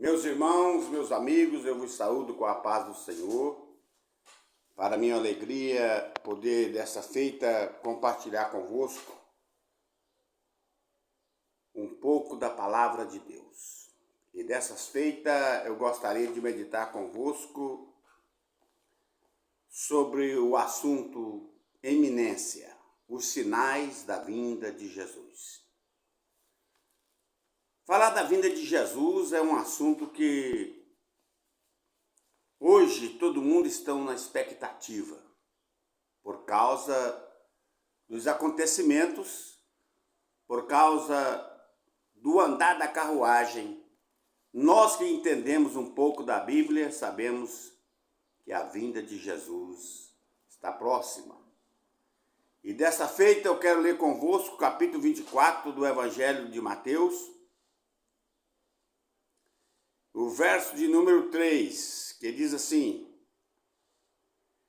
Meus irmãos, meus amigos, eu vos saúdo com a paz do Senhor. Para minha alegria, poder dessa feita compartilhar convosco um pouco da palavra de Deus. E dessas feitas eu gostaria de meditar convosco sobre o assunto eminência, os sinais da vinda de Jesus. Falar da vinda de Jesus é um assunto que hoje todo mundo está na expectativa por causa dos acontecimentos, por causa do andar da carruagem. Nós que entendemos um pouco da Bíblia sabemos que a vinda de Jesus está próxima. E dessa feita eu quero ler convosco o capítulo 24 do Evangelho de Mateus, o verso de número 3, que diz assim: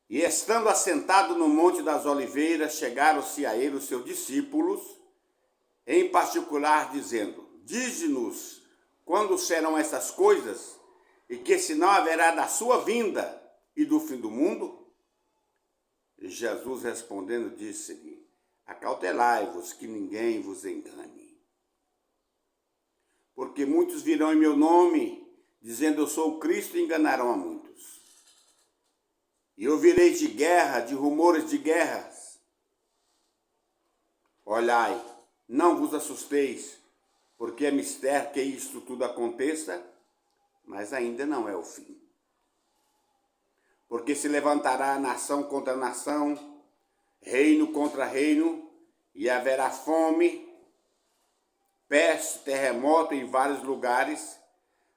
E estando assentado no Monte das Oliveiras, chegaram-se a ele os seus discípulos, em particular dizendo: Dize-nos quando serão essas coisas, e que sinal haverá da sua vinda e do fim do mundo? E Jesus respondendo disse-lhe: Acautelai-vos que ninguém vos engane. Porque muitos virão em meu nome, dizendo eu sou o Cristo, e enganarão a muitos. E ouvireis de guerra, de rumores de guerras. Olhai, não vos assusteis, porque é mistério que isto tudo aconteça, mas ainda não é o fim. Porque se levantará nação contra nação, reino contra reino, e haverá fome, peste, terremoto em vários lugares,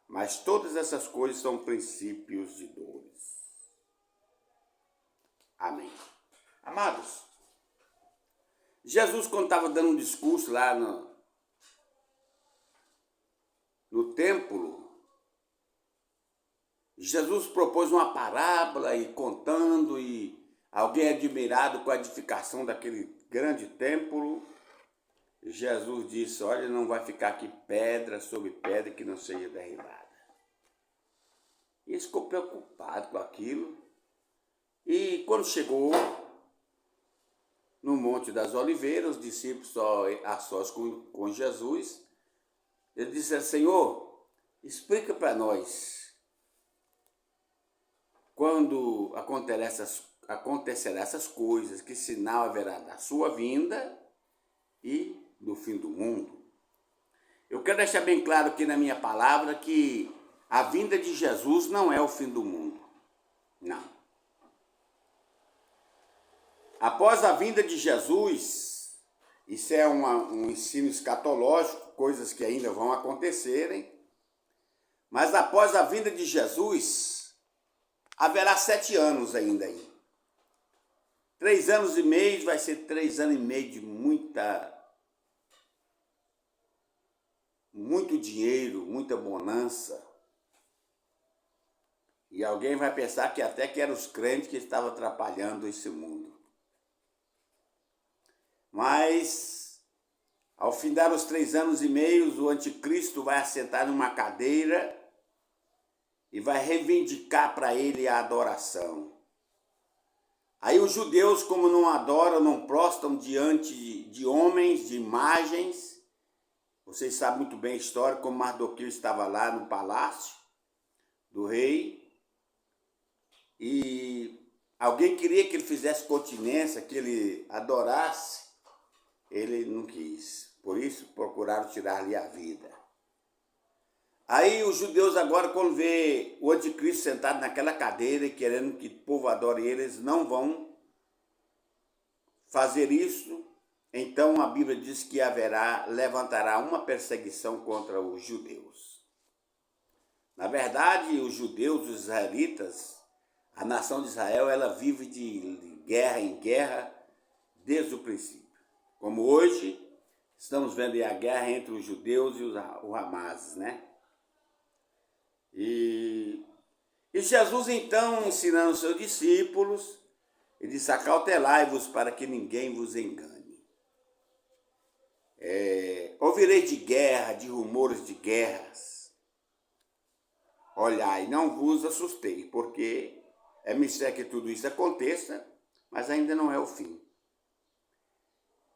mas todas essas coisas são princípios de dores. Amém. Amados, Jesus, quando estava dando um discurso lá no templo, Jesus propôs uma parábola e contando, e alguém admirado com a edificação daquele grande templo, Jesus disse: olha, não vai ficar aqui pedra sobre pedra que não seja derribada. E ele ficou preocupado com aquilo. E quando chegou no Monte das Oliveiras, os discípulos a sós com Jesus, ele disse: Senhor, explica para nós quando acontecerão essas coisas, que sinal haverá da sua vinda e do fim do mundo. Eu quero deixar bem claro aqui na minha palavra que a vinda de Jesus não é o fim do mundo. Não. Após a vinda de Jesus, isso é um ensino escatológico, coisas que ainda vão acontecerem, mas após a vinda de Jesus, haverá 7 anos ainda aí. 3 anos e meio vai ser 3 anos e meio de muito dinheiro, muita bonança. E alguém vai pensar que até que eram os crentes que estavam atrapalhando esse mundo. Mas, ao findar os 3 anos e meio, o anticristo vai assentar numa cadeira e vai reivindicar para ele a adoração. Aí os judeus, como não adoram, não prostram diante de homens, de imagens, vocês sabem muito bem a história, como Mardoqueu estava lá no palácio do rei, e alguém queria que ele fizesse continência, que ele adorasse, ele não quis. Por isso procuraram tirar-lhe a vida. Aí os judeus agora, quando vê o anticristo sentado naquela cadeira e querendo que o povo adore ele, eles não vão fazer isso. Então a Bíblia diz que levantará uma perseguição contra os judeus. Na verdade, os judeus, os israelitas, a nação de Israel, ela vive de guerra em guerra desde o princípio. Como hoje, estamos vendo a guerra entre os judeus e os Hamas, né? E Jesus, então, ensinando os seus discípulos, ele disse: acautelai-vos para que ninguém vos engane. Ouvirei de guerra, de rumores de guerras. olhai, não vos assustei, porque é mistério que tudo isso aconteça, mas ainda não é o fim.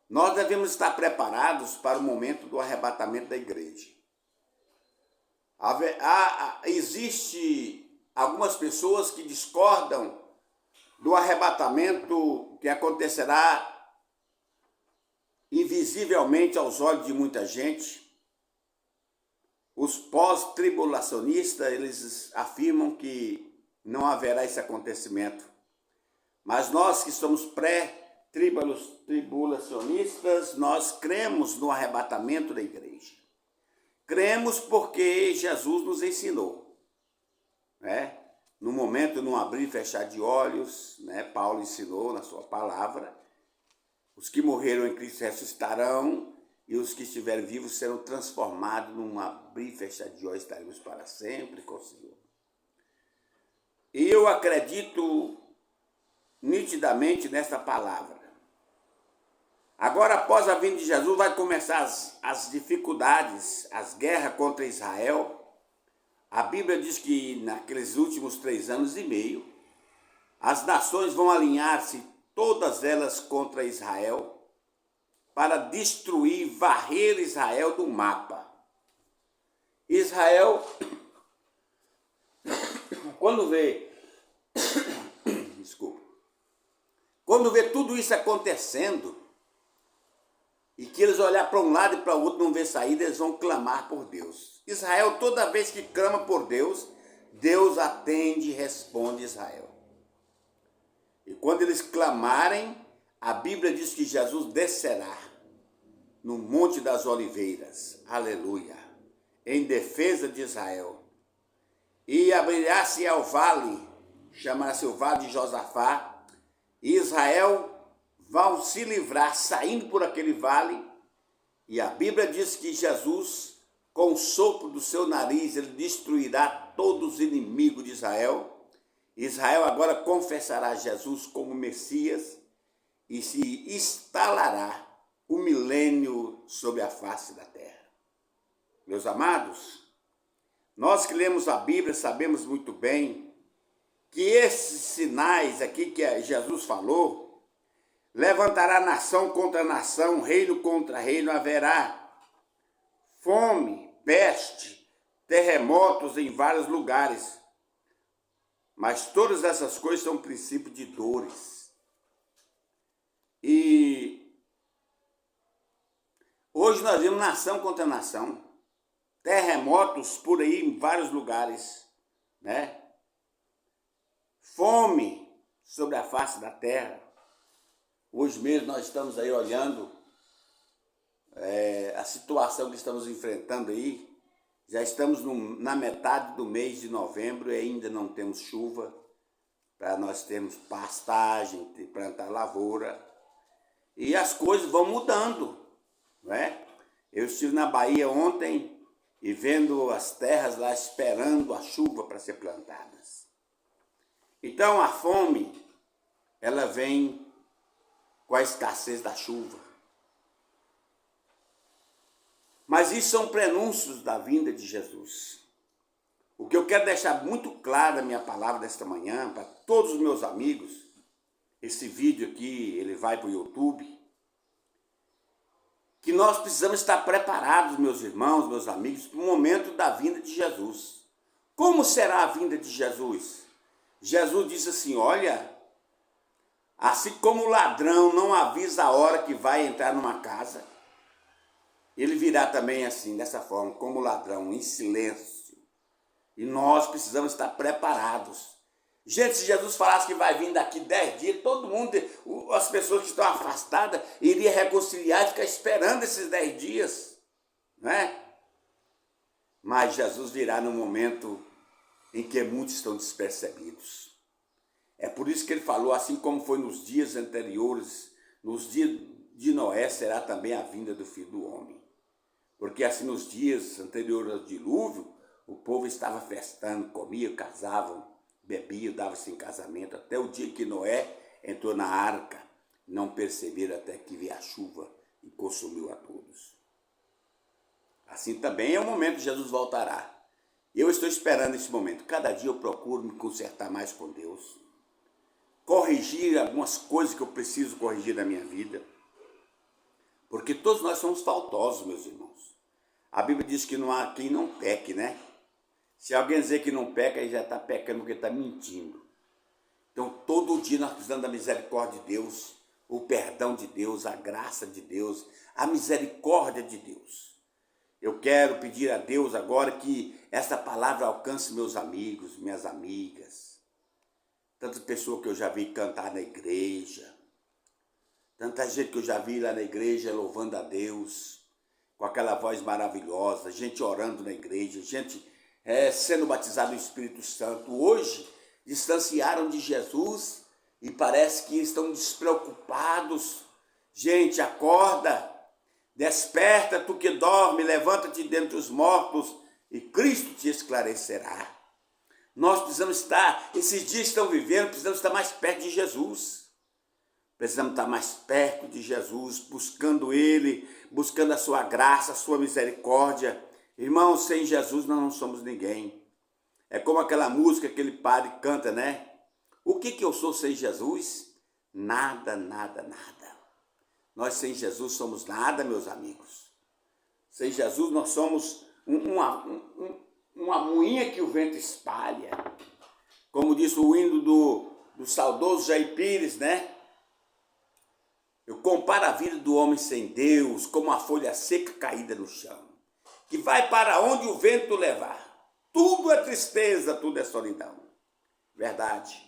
Nós devemos estar preparados para o momento do arrebatamento da igreja. Existe algumas pessoas que discordam do arrebatamento que acontecerá invisivelmente aos olhos de muita gente. Os pós-tribulacionistas, eles afirmam que não haverá esse acontecimento. Mas nós que somos pré-tribulacionistas, nós cremos no arrebatamento da igreja. Cremos porque Jesus nos ensinou, né? No momento, num abrir e fechar de olhos, né? Paulo ensinou na sua palavra, os que morreram em Cristo ressuscitarão e os que estiverem vivos serão transformados num abrir e fechar de olhos, estaremos para sempre com o Senhor. E eu acredito nitidamente nesta palavra. Agora, após a vinda de Jesus, vai começar as dificuldades, as guerras contra Israel. A Bíblia diz que naqueles últimos 3 anos e meio, as nações vão alinhar-se, todas elas contra Israel, para destruir, varrer Israel do mapa. Israel, quando vê tudo isso acontecendo, e que eles olhar para um lado e para o outro não ver saída, eles vão clamar por Deus. Israel, toda vez que clama por Deus, Deus atende e responde Israel. E quando eles clamarem, a Bíblia diz que Jesus descerá no Monte das Oliveiras, aleluia, em defesa de Israel. E abrirá-se ao vale, chamará-se o Vale de Josafá, e Israel vão se livrar saindo por aquele vale, e a Bíblia diz que Jesus, com o sopro do seu nariz, ele destruirá todos os inimigos de Israel. Israel agora confessará Jesus como Messias e se instalará o milênio sobre a face da terra. Meus amados, nós que lemos a Bíblia sabemos muito bem que esses sinais aqui que Jesus falou, levantará nação contra nação, reino contra reino, haverá fome, peste, terremotos em vários lugares. Mas todas essas coisas são princípio de dores. E hoje nós vemos nação contra nação, terremotos por aí em vários lugares, né? Fome sobre a face da terra. Hoje mesmo nós estamos aí olhando a situação que estamos enfrentando aí. Já estamos na metade do mês de novembro e ainda não temos chuva para nós termos pastagem, plantar lavoura. E as coisas vão mudando, não é? Eu estive na Bahia ontem e vendo as terras lá esperando a chuva para ser plantadas. Então a fome, ela vem com a escassez da chuva. Mas isso são prenúncios da vinda de Jesus. O que eu quero deixar muito claro na minha palavra desta manhã, para todos os meus amigos, esse vídeo aqui, ele vai para o YouTube, que nós precisamos estar preparados, meus irmãos, meus amigos, para o momento da vinda de Jesus. Como será a vinda de Jesus? Jesus disse assim, olha, assim como o ladrão não avisa a hora que vai entrar numa casa, ele virá também assim, dessa forma, como o ladrão, em silêncio. E nós precisamos estar preparados. Gente, se Jesus falasse que vai vir daqui 10 dias, todo mundo, as pessoas que estão afastadas, iriam reconciliar e ficar esperando esses 10 dias, não é? Mas Jesus virá no momento em que muitos estão despercebidos. É por isso que ele falou, assim como foi nos dias anteriores, nos dias de Noé, será também a vinda do Filho do Homem. Porque assim nos dias anteriores ao dilúvio, o povo estava festando, comia, casavam, bebiam, davam-se em casamento, até o dia que Noé entrou na arca, não perceberam até que veio a chuva e consumiu a todos. Assim também é o momento que Jesus voltará. Eu estou esperando esse momento. Cada dia eu procuro me consertar mais com Deus, corrigir algumas coisas que eu preciso corrigir na minha vida, porque todos nós somos faltosos, meus irmãos. A Bíblia diz que não há quem não peque, né? Se alguém dizer que não peca, ele já está pecando porque está mentindo. Então, todo dia nós precisamos da misericórdia de Deus, o perdão de Deus, a graça de Deus, a misericórdia de Deus. Eu quero pedir a Deus agora que essa palavra alcance meus amigos, minhas amigas, tantas pessoas que eu já vi cantar na igreja, tanta gente que eu já vi lá na igreja louvando a Deus, com aquela voz maravilhosa, gente orando na igreja, gente sendo batizado no Espírito Santo. Hoje, distanciaram de Jesus e parece que estão despreocupados. Gente, acorda, desperta tu que dorme, levanta-te dentre os mortos e Cristo te esclarecerá. Nós precisamos estar, esses dias que estão vivendo, precisamos estar mais perto de Jesus. Precisamos estar mais perto de Jesus, buscando Ele, buscando a sua graça, a sua misericórdia. Irmãos, sem Jesus nós não somos ninguém. É como aquela música que aquele padre canta, né? O que eu sou sem Jesus? Nada, nada, nada. Nós sem Jesus somos nada, meus amigos. Sem Jesus nós somos uma moinha que o vento espalha. Como disse o hino do saudoso Jair Pires, né? Eu comparo a vida do homem sem Deus como uma folha seca caída no chão, que vai para onde o vento levar. Tudo é tristeza, tudo é solidão. Verdade.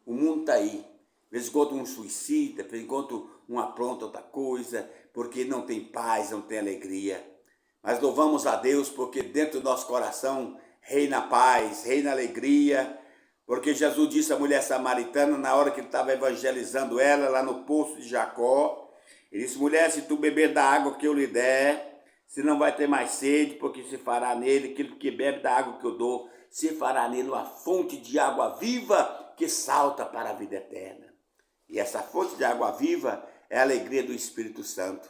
O mundo está aí. De vez em quando um suicida, de vez em quando um apronta outra coisa, porque não tem paz, não tem alegria. Mas louvamos a Deus porque dentro do nosso coração reina a paz, reina a alegria. Porque Jesus disse à mulher samaritana, na hora que ele estava evangelizando ela, lá no poço de Jacó, ele disse: mulher, se tu beber da água que eu lhe der, você não vai ter mais sede, porque se fará nele, aquele que bebe da água que eu dou, se fará nele uma fonte de água viva que salta para a vida eterna. E essa fonte de água viva é a alegria do Espírito Santo.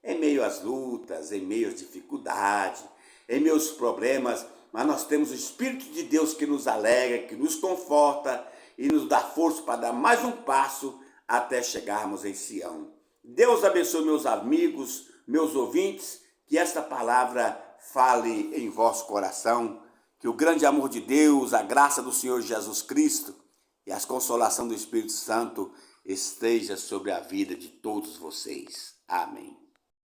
Em meio às lutas, em meio às dificuldades, em meio aos problemas, mas nós temos o Espírito de Deus que nos alegra, que nos conforta e nos dá força para dar mais um passo até chegarmos em Sião. Deus abençoe meus amigos, meus ouvintes, que esta palavra fale em vosso coração, que o grande amor de Deus, a graça do Senhor Jesus Cristo e a consolação do Espírito Santo esteja sobre a vida de todos vocês. Amém.